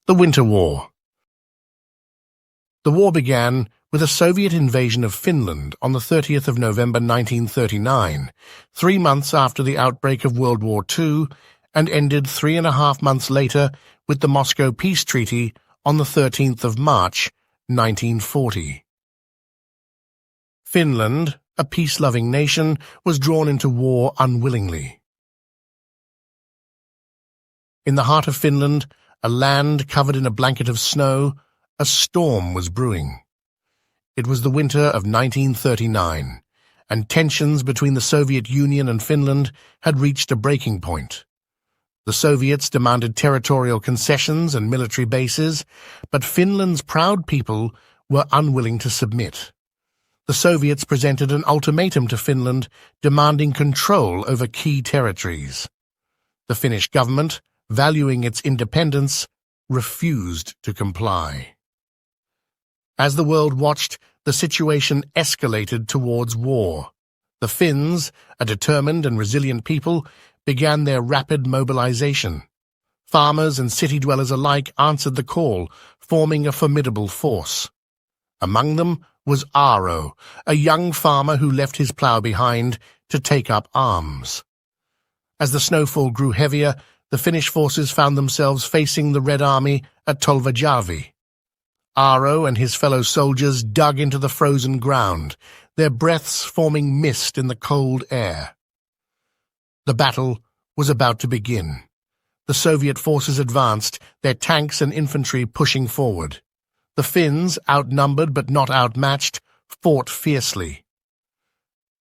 The Winter War. The war began with a Soviet invasion of Finland on the 30th of November 1939, 3 months after the outbreak of World War II, and ended 3.5 months later with the Moscow Peace Treaty on the 13th of March 1940. Finland, a peace-loving nation, was drawn into war unwillingly. In the heart of Finland, a land covered in a blanket of snow, a storm was brewing. It was the winter of 1939, and tensions between the Soviet Union and Finland had reached a breaking point. The Soviets demanded territorial concessions and military bases, but Finland's proud people were unwilling to submit. The Soviets presented an ultimatum to Finland demanding control over key territories. The Finnish government, valuing its independence, refused to comply. As the world watched, the situation escalated towards war. The Finns, a determined and resilient people, began their rapid mobilization. Farmers and city dwellers alike answered the call, forming a formidable force. Among them was Aro, a young farmer who left his plough behind to take up arms. As the snowfall grew heavier, the Finnish forces found themselves facing the Red Army at Talvisota. Aro and his fellow soldiers dug into the frozen ground, their breaths forming mist in the cold air. The battle was about to begin. The Soviet forces advanced, their tanks and infantry pushing forward. The Finns, outnumbered but not outmatched, fought fiercely.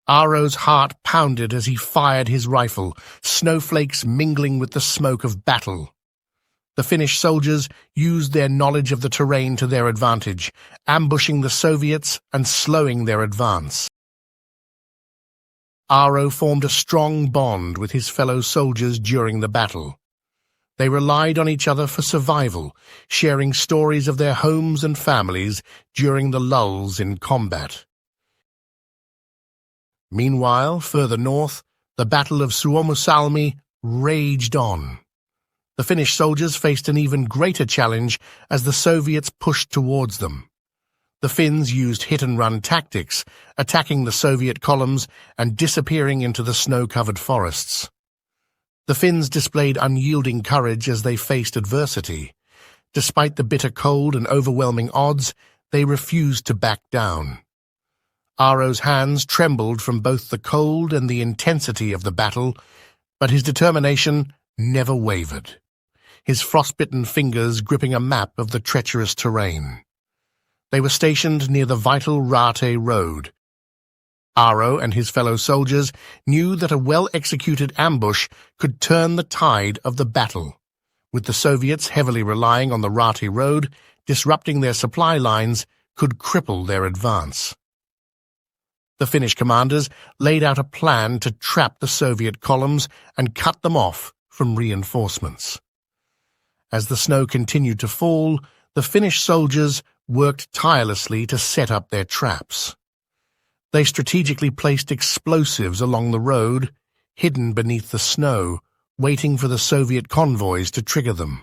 Aro's heart pounded as he fired his rifle, snowflakes mingling with the smoke of battle. The Finnish soldiers used their knowledge of the terrain to their advantage, ambushing the Soviets and slowing their advance. Aro formed a strong bond with his fellow soldiers during the battle. They relied on each other for survival, sharing stories of their homes and families during the lulls in combat. Meanwhile, further north, the Battle of Suomussalmi raged on. The Finnish soldiers faced an even greater challenge as the Soviets pushed towards them. The Finns used hit-and-run tactics, attacking the Soviet columns and disappearing into the snow-covered forests. The Finns displayed unyielding courage as they faced adversity. Despite the bitter cold and overwhelming odds, they refused to back down. Aro's hands trembled from both the cold and the intensity of the battle, but his determination never wavered, his frostbitten fingers gripping a map of the treacherous terrain. They were stationed near the vital Rate Road. Aro and his fellow soldiers knew that a well-executed ambush could turn the tide of the battle. With the Soviets heavily relying on the Rate Road, disrupting their supply lines could cripple their advance. The Finnish commanders laid out a plan to trap the Soviet columns and cut them off from reinforcements. As the snow continued to fall, the Finnish soldiers worked tirelessly to set up their traps. They strategically placed explosives along the road, hidden beneath the snow, waiting for the Soviet convoys to trigger them.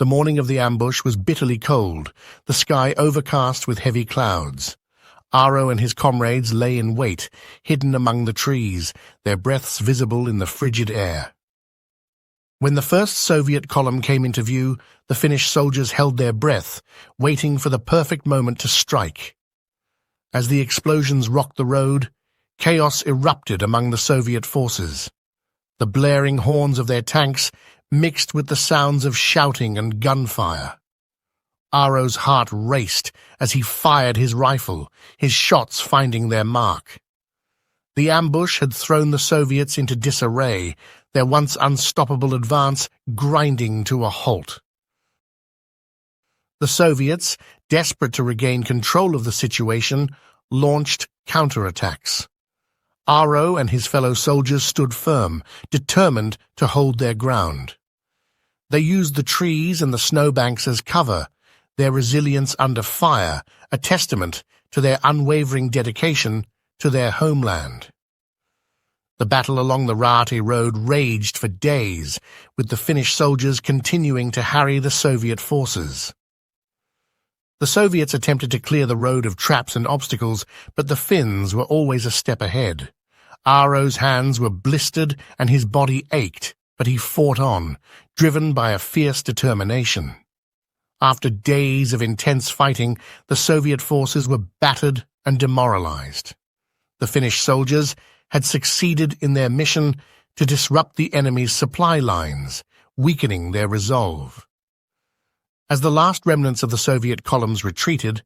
The morning of the ambush was bitterly cold, the sky overcast with heavy clouds. Aro and his comrades lay in wait, hidden among the trees, their breaths visible in the frigid air. When the first Soviet column came into view, the Finnish soldiers held their breath, waiting for the perfect moment to strike. As the explosions rocked the road, chaos erupted among the Soviet forces. The blaring horns of their tanks mixed with the sounds of shouting and gunfire. Aro's heart raced as he fired his rifle, his shots finding their mark. The ambush had thrown the Soviets into disarray, their once unstoppable advance grinding to a halt. The Soviets, desperate to regain control of the situation, launched counterattacks. Aro and his fellow soldiers stood firm, determined to hold their ground. They used the trees and the snowbanks as cover, their resilience under fire, a testament to their unwavering dedication to their homeland. The battle along the Raate Road raged for days, with the Finnish soldiers continuing to harry the Soviet forces. The Soviets attempted to clear the road of traps and obstacles, but the Finns were always a step ahead. Aro's hands were blistered and his body ached, but he fought on, driven by a fierce determination. After days of intense fighting, the Soviet forces were battered and demoralized. The Finnish soldiers had succeeded in their mission to disrupt the enemy's supply lines, weakening their resolve. As the last remnants of the Soviet columns retreated,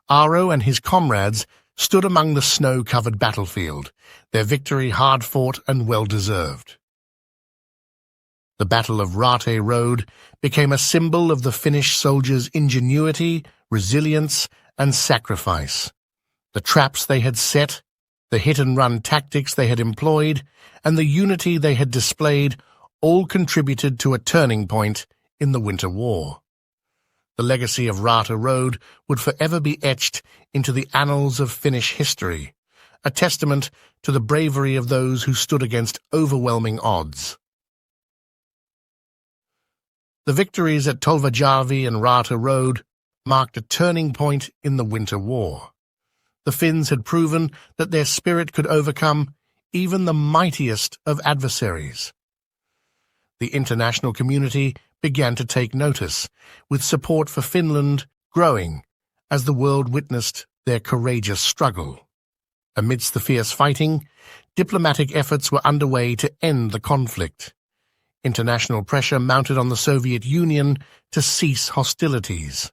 Aro and his comrades stood among the snow-covered battlefield, their victory hard-fought and well-deserved. The Battle of Raate Road became a symbol of the Finnish soldiers' ingenuity, resilience, and sacrifice. The traps they had set, the hit-and-run tactics they had employed, and the unity they had displayed all contributed to a turning point in the Winter War. The legacy of Raate Road would forever be etched into the annals of Finnish history, a testament to the bravery of those who stood against overwhelming odds. The victories at Talvisota and Raate Road marked a turning point in the Winter War. The Finns had proven that their spirit could overcome even the mightiest of adversaries. The international community began to take notice, with support for Finland growing as the world witnessed their courageous struggle. Amidst the fierce fighting, diplomatic efforts were underway to end the conflict. International pressure mounted on the Soviet Union to cease hostilities.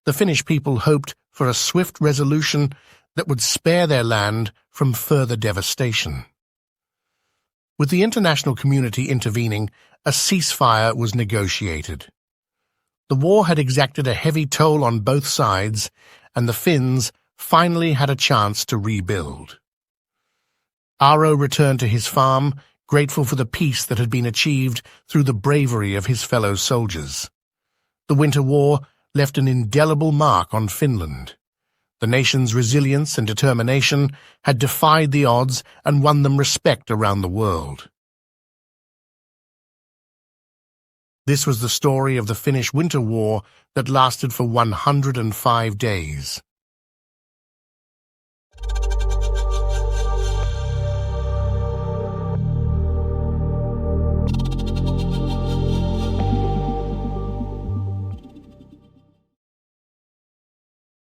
The Finnish people hoped for a swift resolution that would spare their land from further devastation. With the international community intervening, a ceasefire was negotiated. The war had exacted a heavy toll on both sides, and the Finns finally had a chance to rebuild. Aro returned to his farm, grateful for the peace that had been achieved through the bravery of his fellow soldiers. The Winter War left an indelible mark on Finland. The nation's resilience and determination had defied the odds and won them respect around the world. This was the story of the Finnish Winter War that lasted for 105 days.